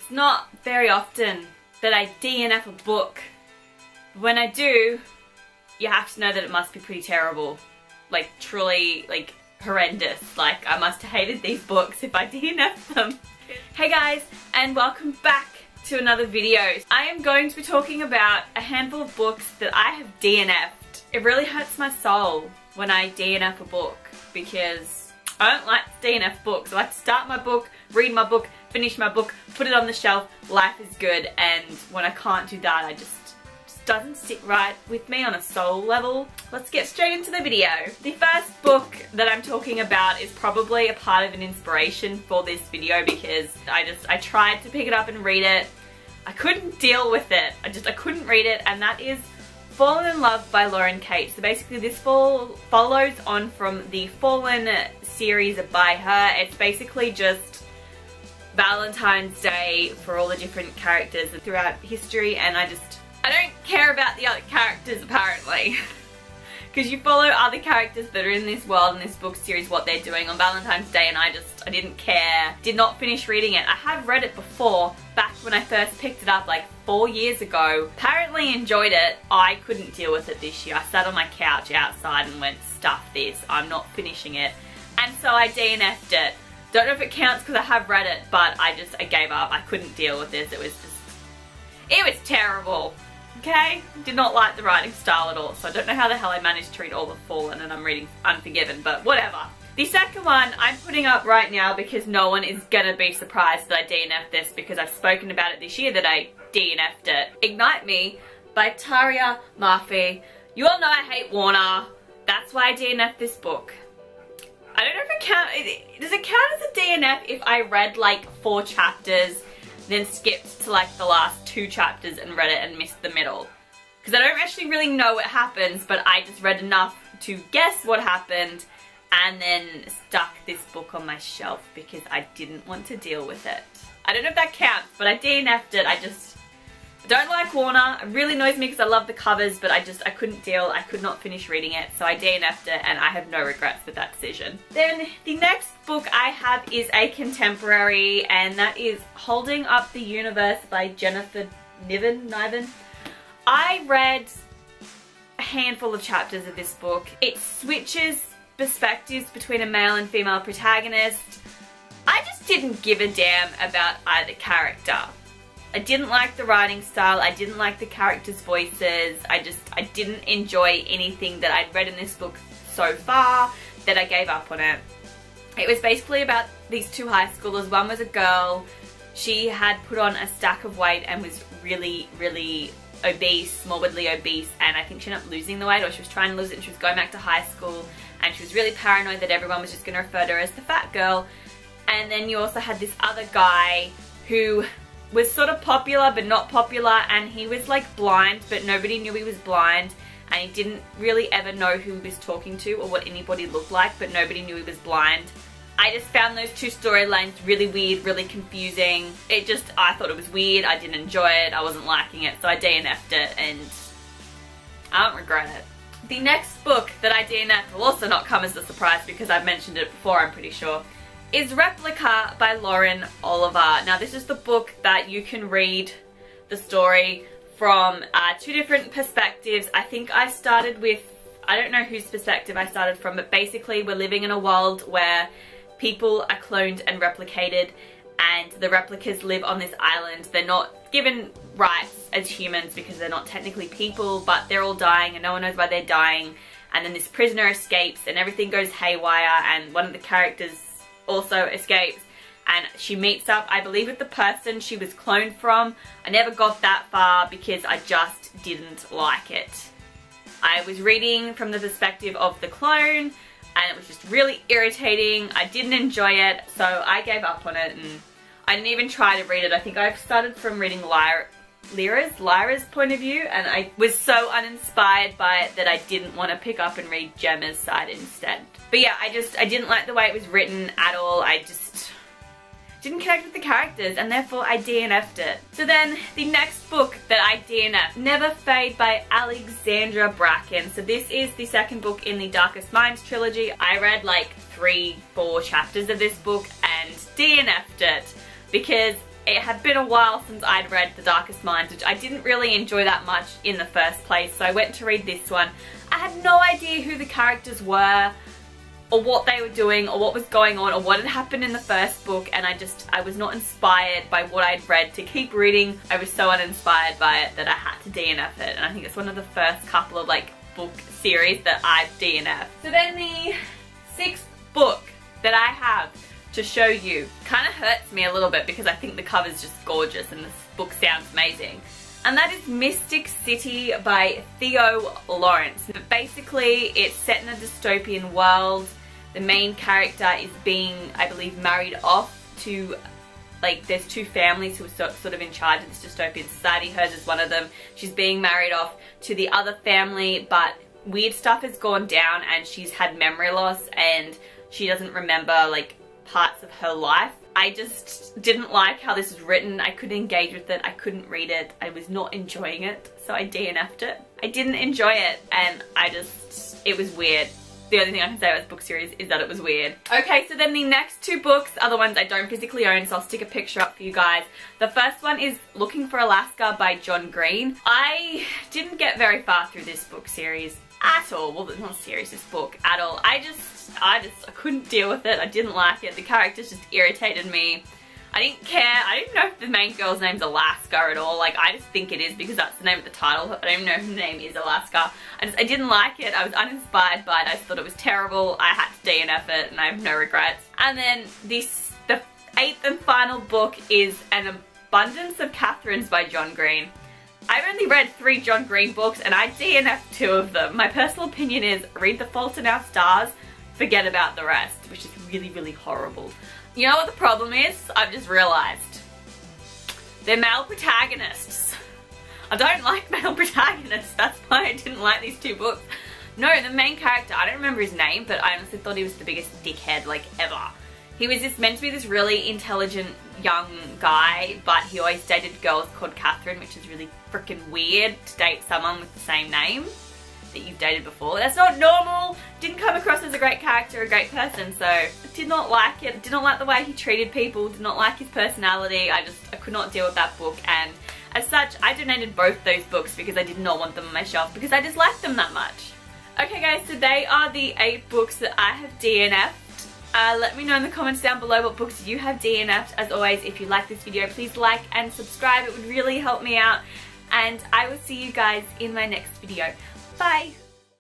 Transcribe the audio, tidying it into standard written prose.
It's not very often that I DNF a book. When I do, you have to know that it must be pretty terrible. Like, truly, like, horrendous. Like, I must have hated these books if I DNF'd them. Hey guys, and welcome back to another video. I am going to be talking about a handful of books that I have DNF'd. It really hurts my soul when I DNF a book because I don't like to DNF books. I like to start my book, read my book, finish my book, put it on the shelf, life is good, and when I can't do that, I just doesn't sit right with me on a soul level. Let's get straight into the video. The first book that I'm talking about is probably a part of an inspiration for this video because I tried to pick it up and read it. I couldn't deal with it. I couldn't read it, and that is Fallen in Love by Lauren Kate. So basically this follows on from the Fallen series by her. It's basically just Valentine's Day for all the different characters throughout history, and I don't care about the other characters apparently. Because you follow other characters that are in this world, in this book series, what they're doing on Valentine's Day, and I didn't care. Did not finish reading it. I have read it before, back when I first picked it up like 4 years ago. Apparently enjoyed it. I couldn't deal with it this year. I sat on my couch outside and went, stuff this, I'm not finishing it. And so I DNF'd it. Don't know if it counts because I have read it, but I gave up. I couldn't deal with this. It was terrible. Okay? Did not like the writing style at all, so I don't know how the hell I managed to read all the Fallen and I'm reading Unforgiven, but whatever. The second one I'm putting up right now because no one is gonna be surprised that I DNF'd this because I've spoken about it this year that I DNF'd it. Ignite Me by Taria Murphy. You all know I hate Warner. That's why I DNF'd this book. I don't know if it counts. Does it count as a DNF if I read like 4 chapters, then skipped to like the last 2 chapters and read it and missed the middle? Because I don't actually really know what happens, but I just read enough to guess what happened and then stuck this book on my shelf because I didn't want to deal with it. I don't know if that counts, but I DNF'd it. I don't like Warner. It really annoys me because I love the covers, but I couldn't deal. I could not finish reading it, so I DNF'd it, and I have no regrets with that decision. Then the next book I have is a contemporary, and that is Holding Up the Universe by Jennifer Niven. I read a handful of chapters of this book. It switches perspectives between a male and female protagonist. I just didn't give a damn about either character. I didn't like the writing style, I didn't like the characters' voices, I didn't enjoy anything that I'd read in this book so far, that I gave up on it. It was basically about these 2 high schoolers. One was a girl, she had put on a stack of weight and was really, really obese, morbidly obese, and I think she ended up losing the weight, or she was trying to lose it, and she was going back to high school, and she was really paranoid that everyone was just going to refer to her as the fat girl. And then you also had this other guy who was sort of popular but not popular, and he was like blind but nobody knew he was blind, and he didn't really ever know who he was talking to or what anybody looked like, but nobody knew he was blind. I just found those 2 storylines really weird, really confusing. I thought it was weird, I didn't enjoy it, I wasn't liking it, so I DNF'd it and I don't regret it. The next book that I DNF'd will also not come as a surprise because I've mentioned it before, I'm pretty sure, is Replica by Lauren Oliver. Now this is the book that you can read the story from 2 different perspectives. I think I started with, I don't know whose perspective I started from, but basically we're living in a world where people are cloned and replicated, and the replicas live on this island. They're not given rights as humans because they're not technically people, but they're all dying and no one knows why they're dying. And then this prisoner escapes and everything goes haywire, and one of the characters also escapes, and she meets up, I believe, with the person she was cloned from. I never got that far because I just didn't like it. I was reading from the perspective of the clone and it was just really irritating. I didn't enjoy it, so I gave up on it, and I didn't even try to read it. I think I started from reading Lyra's point of view, and I was so uninspired by it that I didn't want to pick up and read Gemma's side instead. But yeah, I didn't like the way it was written at all. I just didn't connect with the characters, and therefore I DNF'd it. So then, the next book that I DNF'd, Never Fade by Alexandra Bracken. So this is the second book in the Darkest Minds trilogy. I read like 3-4 chapters of this book and DNF'd it because it had been a while since I'd read The Darkest Minds, which I didn't really enjoy that much in the first place, so I went to read this one. I had no idea who the characters were, or what they were doing, or what was going on, or what had happened in the first book, and I was not inspired by what I'd read to keep reading. I was so uninspired by it that I had to DNF it, and I think it's one of the first couple of like book series that I've DNF'd. So then the 6th book that I have to show you kind of hurts me a little bit because I think the cover's just gorgeous and this book sounds amazing. And that is Mystic City by Theo Lawrence. But basically it's set in a dystopian world. The main character is being, I believe, married off to, like, there's 2 families who are sort of in charge of this dystopian society. Hers is one of them. She's being married off to the other family, but weird stuff has gone down and she's had memory loss and she doesn't remember, like, parts of her life. I just didn't like how this was written. I couldn't engage with it. I couldn't read it. I was not enjoying it, so I DNF'd it. I didn't enjoy it and it was weird. The only thing I can say about this book series is that it was weird. Okay, so then the next 2 books are the ones I don't physically own, so I'll stick a picture up for you guys. The first one is Looking for Alaska by John Green. I didn't get very far through this book series at all. Well, not series, this book at all. I couldn't deal with it. I didn't like it. The characters just irritated me. I didn't care. I didn't know if the main girl's name's Alaska at all. Like, I just think it is because that's the name of the title. I don't even know if her name is Alaska. I didn't like it. I was uninspired by it. I just thought it was terrible. I had to DNF it and I have no regrets. And then the 8th and final book is An Abundance of Catherines by John Green. I've only read 3 John Green books and I DNF'd 2 of them. My personal opinion is read The Fault in Our Stars, forget about the rest, which is really, really horrible. You know what the problem is? I've just realised. They're male protagonists. I don't like male protagonists. That's why I didn't like these 2 books. No, the main character, I don't remember his name, but I honestly thought he was the biggest dickhead, like, ever. He was just meant to be this really intelligent young guy, but he always dated girls called Catherine, which is really freaking weird to date someone with the same name that you've dated before. That's not normal. Didn't come across as a great character, a great person, so I did not like it. Did not like the way he treated people, did not like his personality. I could not deal with that book, and as such, I donated both those books because I did not want them on my shelf because I disliked them that much. Okay guys, so they are the 8 books that I have DNF'd. Let me know in the comments down below what books you have DNF'd. As always, if you like this video, please like and subscribe. It would really help me out. And I will see you guys in my next video. Bye!